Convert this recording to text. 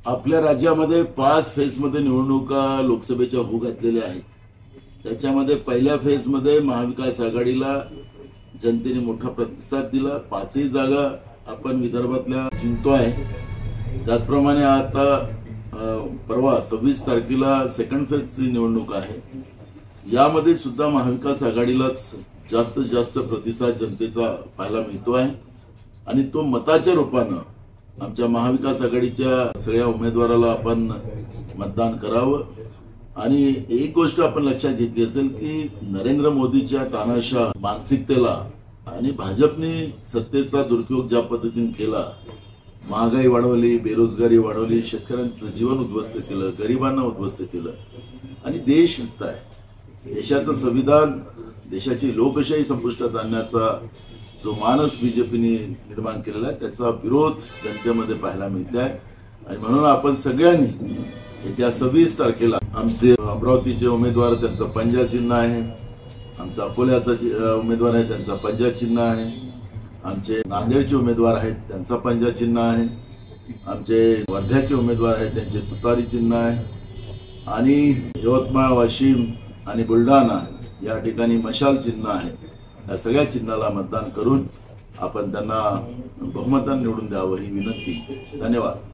आपल्या राज्यामध्ये 5 फेजमध्ये निवडणुका लोकसभेच्या होऊ घातलेल्या आहेत। त्याच्यामध्ये पहिल्या फेजमध्ये महाविकास आघाडीला जनतेने मोठा प्रतिसाद दिला। 5ही जागा आपण विदर्भातल्या जिंकतोय। त्याचप्रमाणे आता परवा 26 तारखेला सेकंड फेजची निवडणूक आहे। यामध्ये सुद्धा महाविकास आघाडीलाच जास्तीत जास्त प्रतिसाद जनतेचा पाहायला मिळतोय आणि तो मताच्या रूपानं आमच्या महाविकास आघाडीच्या सगळ्या उमेदवाराला आपण मतदान करावं। आणि एक गोष्ट आपण लक्षात घेतली असेल की नरेंद्र मोदीच्या तानाशाह मानसिकतेला आणि भाजपने सत्तेचा दुरुपयोग ज्या पद्धतीने केला, महागाई वाढवली, बेरोजगारी वाढवली, शेतकऱ्यांचं जीवन उद्ध्वस्त केलं, गरिबांना उद्ध्वस्त केलं आणि देश विकताय। देशाचं संविधान, देशाची लोकशाही संपुष्टात आणण्याचा जो मानस बीजेपीने निर्माण केलेला आहे त्याचा विरोध जनतेमध्ये पाहायला मिळत आहे। आणि म्हणून आपण सगळ्यांनी येत्या 26 तारखेला आमचे अमरावतीचे उमेदवार त्यांचा पंजा चिन्ह आहे, आमचा अकोल्याचा उमेदवार आहे त्यांचा पंजा चिन्ह आहे, आमचे नांदेडचे उमेदवार आहेत त्यांचा पंजा चिन्ह आहे, आमचे वर्ध्याचे उमेदवार आहेत त्यांचे तुतारी चिन्ह आहे आणि यवतमाळ, वाशिम आणि बुलढाणा या ठिकाणी मशाल चिन्ह आहे। या सगळ्या चिन्हाला मतदान करून आपण त्यांना बहुमताने निवडून द्यावं ही विनंती। धन्यवाद।